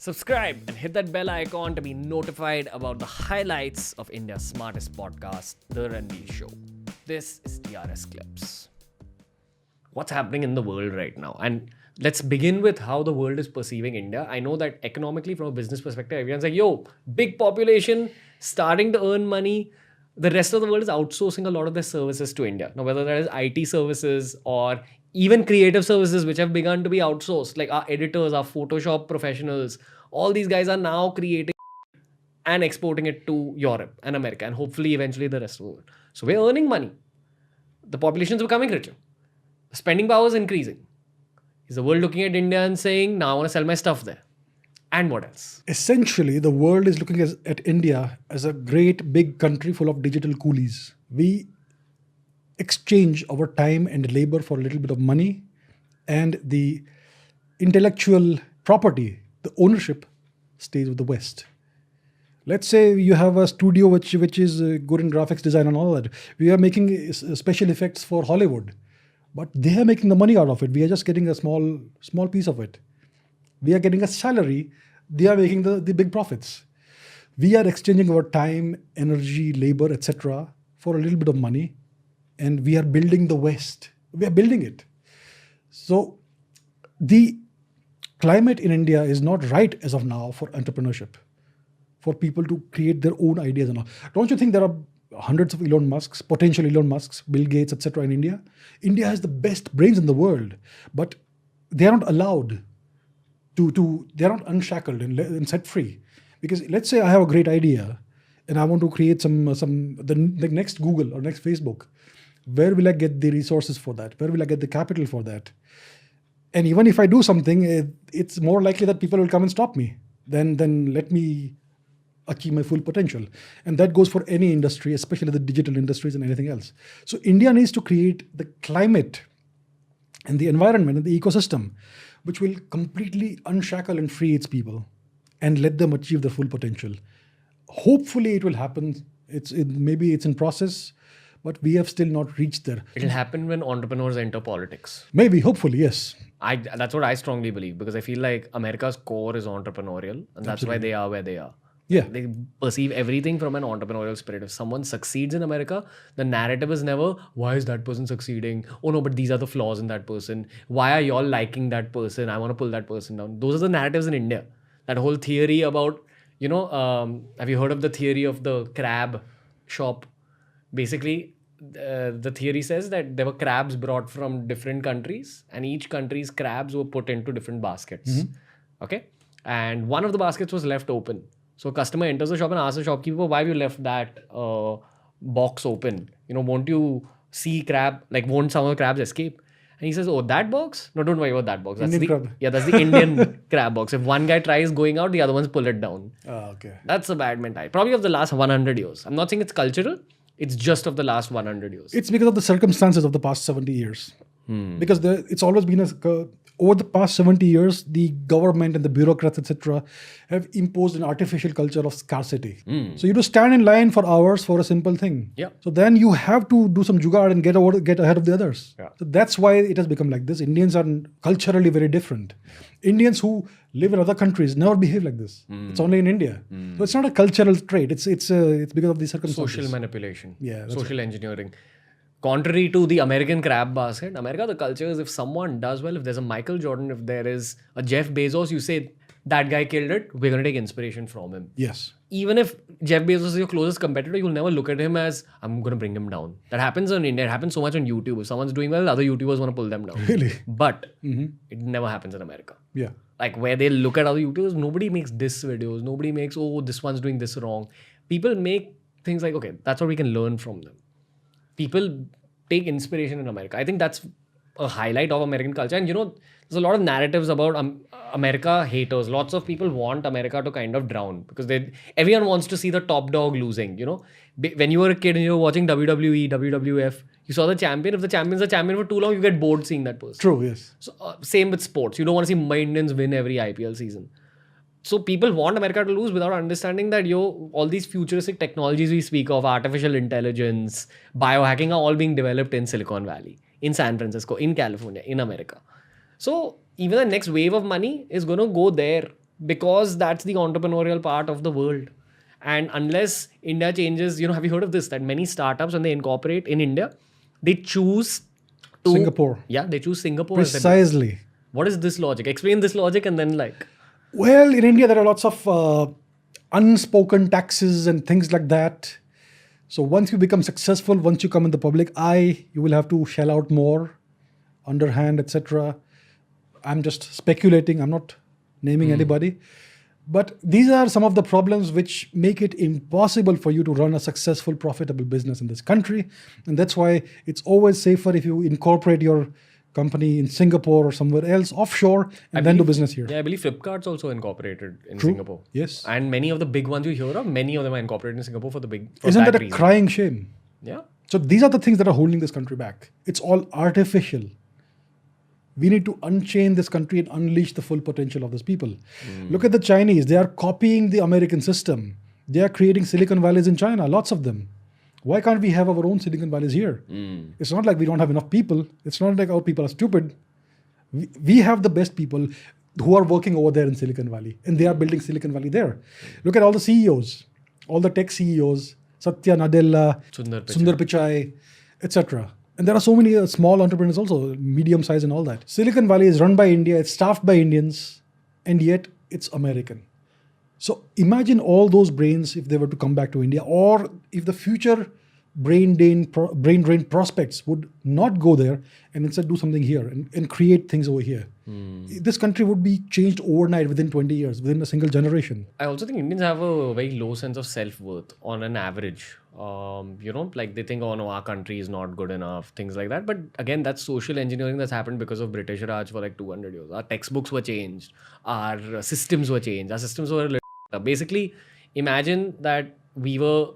Subscribe and hit that bell icon to be notified about the highlights of India's smartest podcast, The Ranveer Show. This is TRS Clips. What's happening in the world right now? And let's begin with how the world is perceiving India. I know that economically, from a business perspective, everyone's like, yo, big population, starting to earn money. The rest of the world is outsourcing a lot of their services to India. Now, whether that is IT services or even creative services, which have begun to be outsourced, like our editors, our Photoshop professionals, all these guys are now creating and exporting it to Europe and America and hopefully eventually the rest of the world. So we're earning money. The population is becoming richer. The spending power is increasing. Is the world looking at India and saying, now I want to sell my stuff there? And what else? Essentially, the world is looking at India as a great big country full of digital coolies. We exchange our time and labor for a little bit of money, and the intellectual property, the ownership, stays with the West. Let's say you have a studio which is good in graphics design and all that. We are making special effects for Hollywood, but they are making the money out of it. We are just getting a small piece of it. We are getting a salary. They are making the big profits. We are exchanging our time, energy, labor, etc. for a little bit of money. And we are building the West. We are building it. So the climate in India is not right as of now for entrepreneurship, for people to create their own ideas and all. Don't you think there are hundreds of Elon Musks, potential Elon Musks, Bill Gates, etc. in India? India has the best brains in the world, but they are not allowed they are not unshackled and set free. Because let's say I have a great idea and I want to create the next Google or next Facebook. Where will I get the resources for that? Where will I get the capital for that? And even if I do something, it's more likely that people will come and stop me than let me achieve my full potential. And that goes for any industry, especially the digital industries and anything else. So India needs to create the climate and the environment and the ecosystem which will completely unshackle and free its people and let them achieve their full potential. Hopefully it will happen. Maybe it's in process, but we have still not reached there. It'll happen when entrepreneurs enter politics. Maybe, hopefully, yes. That's what I strongly believe, because I feel like America's core is entrepreneurial, and that's why they are where they are. Yeah. They perceive everything from an entrepreneurial spirit. If someone succeeds in America, the narrative is never, why is that person succeeding? Oh no, but these are the flaws in that person. Why are y'all liking that person? I want to pull that person down. Those are the narratives in India. That whole theory about, have you heard of the theory of the crab shop? Basically, the theory says that there were crabs brought from different countries, and each country's crabs were put into different baskets. Mm-hmm. Okay? And one of the baskets was left open. So a customer enters the shop and asks the shopkeeper, why have you left that box open? Won't you see crab, won't some of the crabs escape? And he says, oh, that box? No, don't worry about that box. That's that's the Indian crab box. If one guy tries going out, the other ones pull it down. Oh, okay. That's a bad mentality. Probably of the last 100 years. I'm not saying it's cultural. It's just of the last 100 years. It's because of the circumstances of the past 70 years. Because it's always been over the past 70 years, the government and the bureaucrats, etc., have imposed an artificial culture of scarcity. So you just stand in line for hours for a simple thing. Yeah. So then you have to do some jugaad and get ahead of the others. Yeah. So that's why it has become like this. Indians are culturally very different. Indians who live in other countries never behave like this. It's only in India. So it's not a cultural trait. It's because of the circumstances. Social manipulation. Yeah. Social engineering. Contrary to the American crab basket, America, the culture is if someone does well, if there's a Michael Jordan, if there is a Jeff Bezos, you say, that guy killed it, we're going to take inspiration from him. Yes. Even if Jeff Bezos is your closest competitor, you'll never look at him as, I'm going to bring him down. That happens in India. It happens so much on YouTube. If someone's doing well, other YouTubers want to pull them down. Really? But it never happens in America. Yeah. Where they look at other YouTubers, nobody makes diss videos. Nobody makes, oh, this one's doing this wrong. People make things like, okay, that's what we can learn from them. People take inspiration in America. I think that's a highlight of American culture. And there's a lot of narratives about America haters. Lots of people want America to kind of drown because everyone wants to see the top dog losing. When you were a kid and you were watching WWE, WWF, you saw the champion. If the champion's a champion for too long, you get bored seeing that person. True, yes. So same with sports. You don't want to see Indians win every IPL season. So people want America to lose without understanding that, all these futuristic technologies we speak of, artificial intelligence, biohacking are all being developed in Silicon Valley, in San Francisco, in California, in America. So even the next wave of money is going to go there because that's the entrepreneurial part of the world. And unless India changes, have you heard of this? That many startups, when they incorporate in India, they choose to Singapore. Yeah, they choose Singapore as their base. Precisely. What is this logic? Explain this logic, and then Well, in India, there are lots of unspoken taxes and things like that. So once you become successful, once you come in the public eye, you will have to shell out more, underhand, etc. I'm just speculating. I'm not naming anybody. But these are some of the problems which make it impossible for you to run a successful, profitable business in this country. And that's why it's always safer if you incorporate your company in Singapore or somewhere else offshore and then do business here. Yeah, I believe Flipkart's also incorporated in True. Singapore. Yes. And many of the big ones you hear of, many of them are incorporated in Singapore for Isn't that a reason. crying shame? Yeah. So these are the things that are holding this country back. It's all artificial. We need to unchain this country and unleash the full potential of these people. Look at the Chinese. They are copying the American system. They are creating Silicon Valleys in China, lots of them. Why can't we have our own Silicon Valleys here? It's not like we don't have enough people. It's not like our people are stupid. We have the best people who are working over there in Silicon Valley, and they are building Silicon Valley there. Look at all the CEOs, all the tech CEOs, Satya Nadella, Sundar Pichai, etc. And there are so many small entrepreneurs also, medium size and all that. Silicon Valley is run by India, it's staffed by Indians, and yet it's American. So imagine all those brains if they were to come back to India, or if the future brain drain prospects would not go there and instead do something here and create things over here. This country would be changed overnight within 20 years, within a single generation. I also think Indians have a very low sense of self-worth on an average. Like they think, oh no, our country is not good enough, things like that. But again, that's social engineering that's happened because of British Raj for like 200 years. Our textbooks were changed. Our systems were changed. Our systems were a little basically, imagine that we were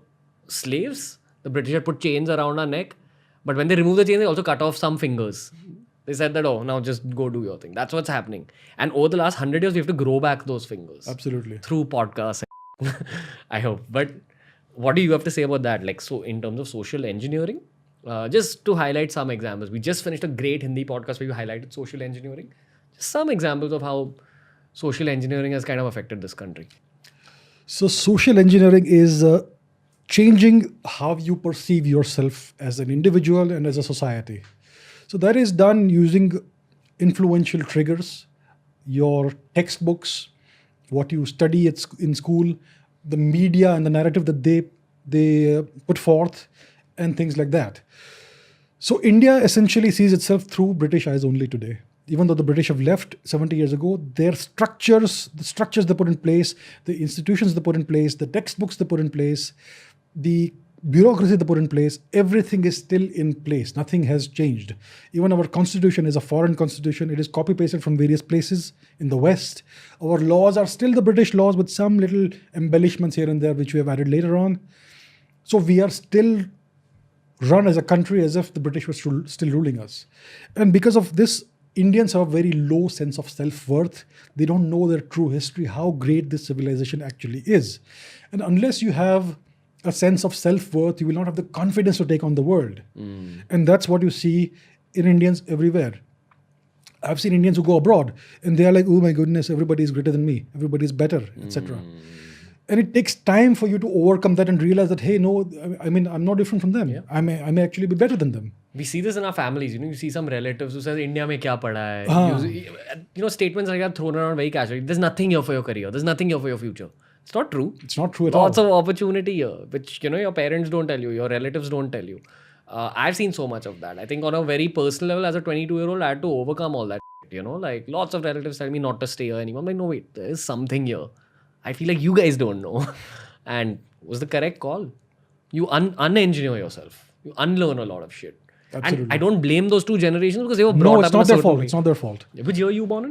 slaves. The British had put chains around our neck. But when they removed the chains, they also cut off some fingers. They said that, oh, now just go do your thing. That's what's happening. And over the last 100 years, we have to grow back those fingers. Absolutely. Through podcasts, I hope. But what do you have to say about that? Like, so in terms of social engineering, just to highlight some examples. We just finished a great Hindi podcast where you highlighted social engineering. Just some examples of how social engineering has kind of affected this country. So social engineering is changing how you perceive yourself as an individual and as a society. So that is done using influential triggers, your textbooks, what you study in school, the media and the narrative that they put forth, and things like that. So India essentially sees itself through British eyes only today. Even though the British have left 70 years ago, their structures, the structures they put in place, the institutions they put in place, the textbooks they put in place, the bureaucracy they put in place, everything is still in place. Nothing has changed. Even our constitution is a foreign constitution. It is copy-pasted from various places in the West. Our laws are still the British laws with some little embellishments here and there, which we have added later on. So we are still run as a country as if the British were still ruling us. And because of this, Indians have a very low sense of self-worth. They don't know their true history, how great this civilization actually is. And unless you have a sense of self-worth, you will not have the confidence to take on the world. And that's what you see in Indians everywhere. I've seen Indians who go abroad and they are like, oh my goodness, everybody is greater than me, everybody is better, etc. And it takes time for you to overcome that and realize that, hey, no, I mean, I'm not different from them. Yeah. I may actually be better than them. We see this in our families. You see some relatives who says, India mein kya pada hai? Statements like that thrown around very casually. There's nothing here for your career. There's nothing here for your future. It's not true. It's not true at all. Lots of opportunity here, which, your parents don't tell you, your relatives don't tell you. I've seen so much of that. I think on a very personal level, as a 22-year-old, I had to overcome all that. Like lots of relatives tell me not to stay here anymore. I'm like, no, wait, there is something here. I feel like you guys don't know. And it was the correct call. You un-engineer yourself. You unlearn a lot of shit. Absolutely. And I don't blame those two generations because they were brought up in a certain way. It's not their fault. Which year you born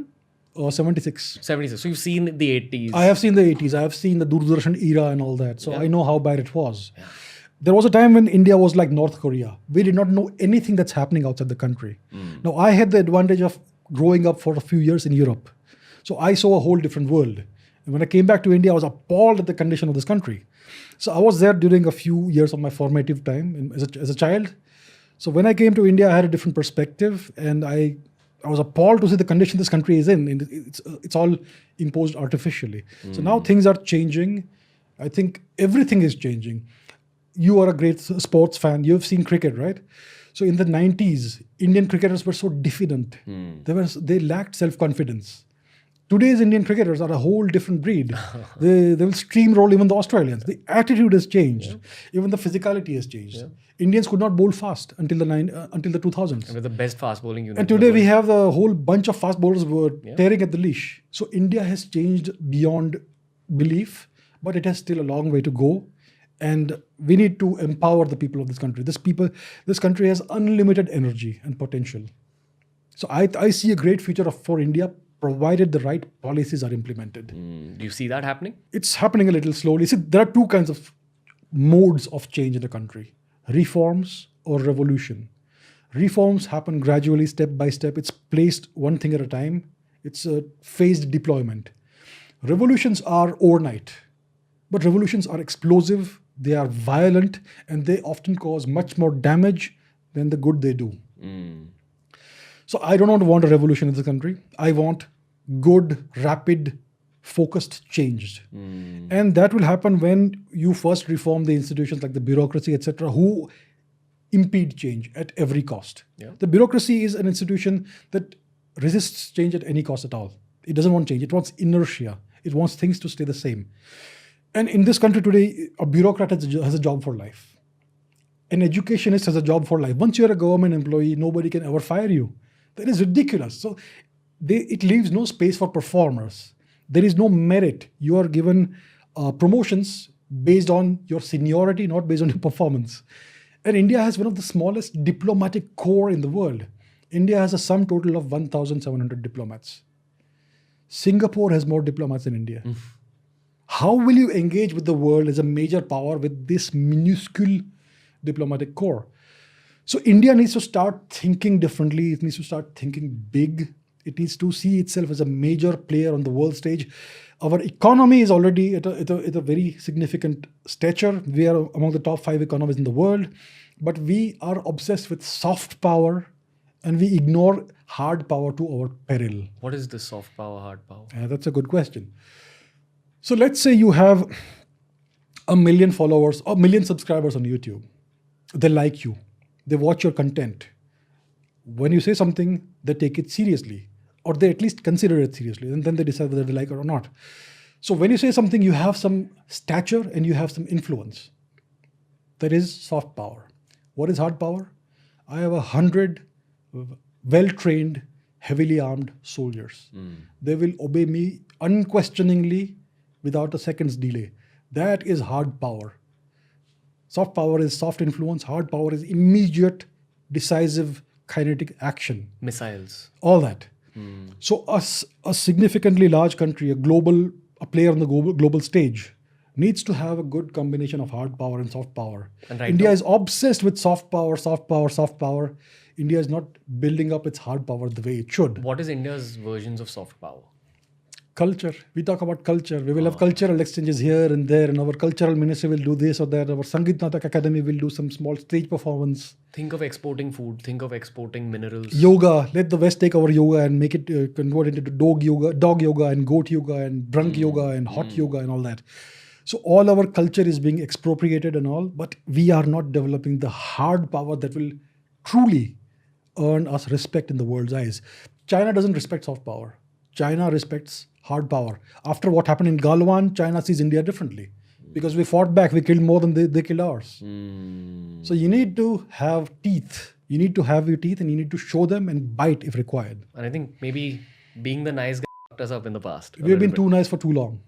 in? 76. 76. So you've seen the 80s. I have seen the 80s. I have seen the Doordarshan era and all that. So Yeah. I know how bad it was. Yeah. There was a time when India was like North Korea. We did not know anything that's happening outside the country. Now, I had the advantage of growing up for a few years in Europe. So I saw a whole different world. And when I came back to India, I was appalled at the condition of this country. So I was there during a few years of my formative time as a child. So when I came to India, I had a different perspective and I I was appalled to see the condition this country is in. And it's all imposed artificially. So now things are changing. I think everything is changing. You are a great sports fan. You've seen cricket, right? So in the 90s, Indian cricketers were so diffident. They lacked self-confidence. Today's Indian cricketers are a whole different breed. They will steamroll even the Australians. The attitude has changed. Even the physicality has changed. Indians could not bowl fast until the 2000s. And with the best fast bowling unit. And today we have a whole bunch of fast bowlers who are tearing at the leash. So India has changed beyond belief, but it has still a long way to go. And we need to empower the people of this country. This country has unlimited energy and potential. So I see a great future for India, provided the right policies are implemented. Do you see that happening? It's happening a little slowly. See, there are two kinds of modes of change in the country: reforms or revolution. Reforms happen gradually, step by step. It's placed one thing at a time. It's a phased deployment. Revolutions are overnight, but revolutions are explosive. They are violent, and they often cause much more damage than the good they do. So I do not want a revolution in this country. I want good, rapid, focused change. And that will happen when you first reform the institutions like the bureaucracy, etc., who impede change at every cost. The bureaucracy is an institution that resists change at any cost at all. It doesn't want change. It wants inertia. It wants things to stay the same. And in this country today, a bureaucrat has a job for life. An educationist has a job for life. Once you're a government employee, nobody can ever fire you. That is ridiculous. So it leaves no space for performers. There is no merit. You are given promotions based on your seniority, not based on your performance. And India has one of the smallest diplomatic corps in the world. India has a sum total of 1,700 diplomats. Singapore has more diplomats than India. How will you engage with the world as a major power with this minuscule diplomatic corps? So India needs to start thinking differently. It needs to start thinking big. It needs to see itself as a major player on the world stage. Our economy is already at a very significant stature. We are among the top 5 economies in the world. But we are obsessed with soft power, and we ignore hard power to our peril. What is the soft power, hard power? That's a good question. So let's say you have 1 million followers or 1 million subscribers on YouTube. They like you. They watch your content. When you say something, they take it seriously, or they at least consider it seriously, and then they decide whether they like it or not. So when you say something, you have some stature and you have some influence. That is soft power. What is hard power? I have 100 well-trained, heavily armed soldiers. They will obey me unquestioningly without a second's delay. That is hard power. Soft power is soft influence. Hard power is immediate, decisive, kinetic action. Missiles. All that. So a significantly large country, a player on the global stage, needs to have a good combination of hard power and soft power. And right India now, is obsessed with soft power, soft power, soft power. India is not building up its hard power the way it should. what is India's versions of soft power? Culture. We talk about culture. We will have cultural exchanges here and there, and our cultural ministry will do this or that. Our Sangeet Natak Academy will do some small stage performance. Think of exporting food. Think of exporting minerals. Yoga. Let the West take our yoga and make it convert it into dog yoga and goat yoga and brunk yoga and hot yoga and all that. So all our culture is being expropriated and all, but we are not developing the hard power that will truly earn us respect in the world's eyes. China doesn't respect soft power. China respects hard power. After what happened in Galwan, China sees India differently. Because we fought back, we killed more than they killed ours. So you need to have teeth. You need to have your teeth and you need to show them and bite if required. And I think maybe being the nice guy fucked us up in the past. We have been too nice for too long.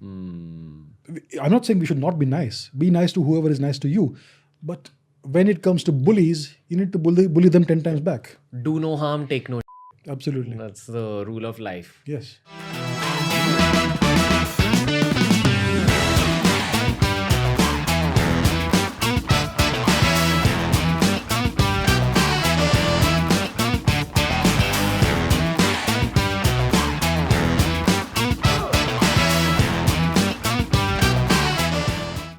I'm not saying we should not be nice. Be nice to whoever is nice to you. But when it comes to bullies, you need to bully them 10 times back. Do no harm, take no. Absolutely. That's the rule of life. Yes.